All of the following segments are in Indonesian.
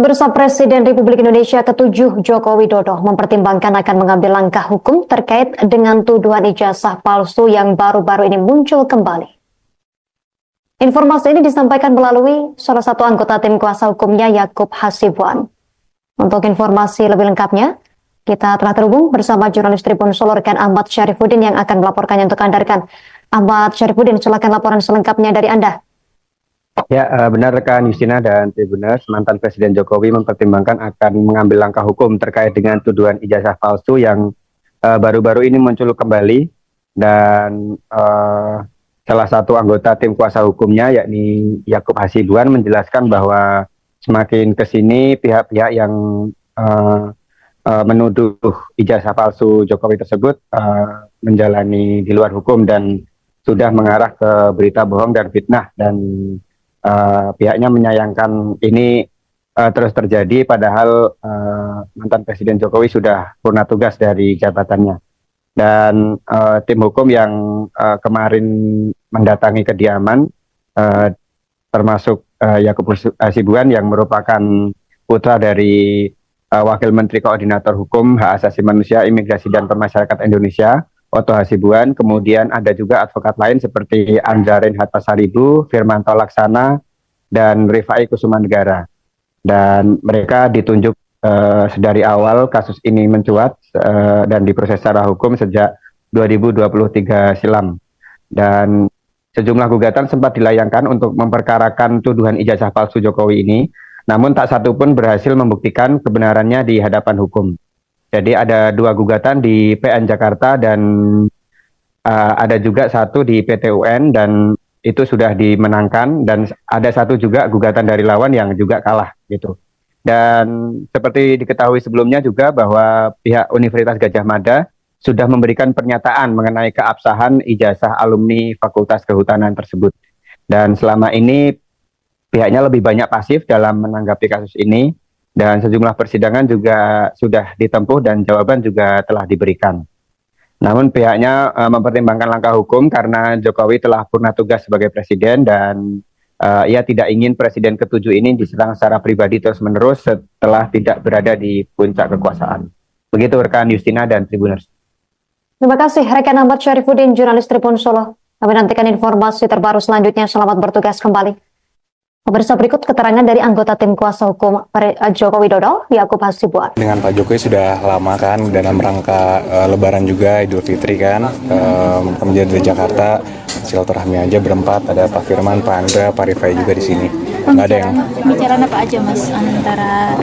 Pemirsa, Presiden Republik Indonesia ke-7 Joko Widodo mempertimbangkan akan mengambil langkah hukum terkait dengan tuduhan ijazah palsu yang baru-baru ini muncul kembali. Informasi ini disampaikan melalui salah satu anggota tim kuasa hukumnya, Yakub Hasibuan. Untuk informasi lebih lengkapnya, kita telah terhubung bersama jurnalis Tribun Solo rekan Ahmad Syarifuddin yang akan melaporkannya untuk Anda rekan. Ahmad Syarifuddin, silakan laporan selengkapnya dari Anda. Ya, benar rekan Justina dan Tribuners, mantan Presiden Jokowi mempertimbangkan akan mengambil langkah hukum terkait dengan tuduhan ijazah palsu yang baru-baru ini muncul kembali, dan salah satu anggota tim kuasa hukumnya yakni Yakub Hasibuan menjelaskan bahwa semakin kesini pihak-pihak yang menuduh ijazah palsu Jokowi tersebut menjalani di luar hukum dan sudah mengarah ke berita bohong dan fitnah, dan pihaknya menyayangkan ini terus terjadi padahal mantan Presiden Jokowi sudah purna tugas dari jabatannya. Dan tim hukum yang kemarin mendatangi kediaman termasuk Yakub Hasibuan yang merupakan putra dari Wakil Menteri Koordinator Hukum, Hak Asasi Manusia, Imigrasi dan Pemasyarakatan Indonesia, Otto Hasibuan, kemudian ada juga advokat lain seperti Anzarin Hattasaribu, Firmanto Laksana, dan Rifai Kusumanegara. Dan mereka ditunjuk dari awal kasus ini mencuat dan diproses secara hukum sejak 2023 silam. Dan sejumlah gugatan sempat dilayangkan untuk memperkarakan tuduhan ijazah palsu Jokowi ini, namun tak satu pun berhasil membuktikan kebenarannya di hadapan hukum. Jadi ada 2 gugatan di PN Jakarta dan ada juga satu di PT UN dan itu sudah dimenangkan, dan ada satu juga gugatan dari lawan yang juga kalah gitu. Dan seperti diketahui sebelumnya juga bahwa pihak Universitas Gadjah Mada sudah memberikan pernyataan mengenai keabsahan ijazah alumni Fakultas Kehutanan tersebut. Dan selama ini pihaknya lebih banyak pasif dalam menanggapi kasus ini. Dan sejumlah persidangan juga sudah ditempuh dan jawaban juga telah diberikan. Namun pihaknya mempertimbangkan langkah hukum karena Jokowi telah purna tugas sebagai presiden dan ia tidak ingin presiden ke-7 ini diserang secara pribadi terus-menerus setelah tidak berada di puncak kekuasaan. Begitu rekan Justina dan Tribuners. Terima kasih rekan Ahmad Syarifuddin, jurnalis Tribun Solo. Kami nantikan informasi terbaru selanjutnya. Selamat bertugas kembali. Pemirsa, berikut keterangan dari anggota tim kuasa hukum Joko Widodo, Yakub Hasibuan. Dengan Pak Jokowi sudah lama kan, dalam rangka Lebaran juga, Idul Fitri kan, kami dari Jakarta, silaturahmi aja berempat, ada Pak Firman, Pak Andra, Pak Rifai juga di sini. Nggak ada yang bicara apa aja Mas antara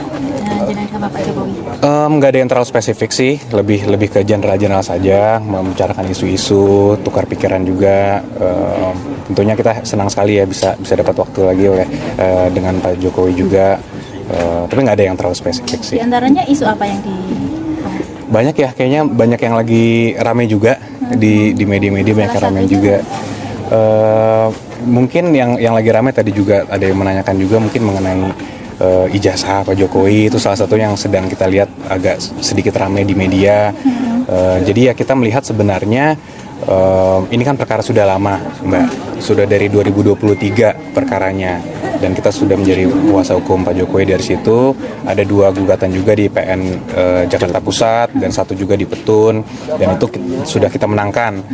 jenengan sama Pak Jokowi? Nggak ada yang terlalu spesifik sih, lebih ke general saja, membicarakan isu-isu, tukar pikiran juga. Tentunya kita senang sekali ya bisa dapat waktu lagi dengan Pak Jokowi juga, tapi nggak ada yang terlalu spesifik sih. Di antaranya isu apa yang banyak ya, kayaknya banyak yang lagi rame juga di media-media, banyak yang rame juga. Mungkin yang lagi rame tadi juga ada yang menanyakan juga mungkin mengenai ijazah Pak Jokowi, itu salah satu yang sedang kita lihat agak sedikit rame di media. Jadi ya kita melihat sebenarnya ini kan perkara sudah lama, Mbak. Sudah dari 2023 perkaranya. Dan kita sudah menjadi kuasa hukum Pak Jokowi dari situ. Ada 2 gugatan juga di PN Jakarta Pusat dan 1 juga di Petun. Dan itu sudah kita menangkan.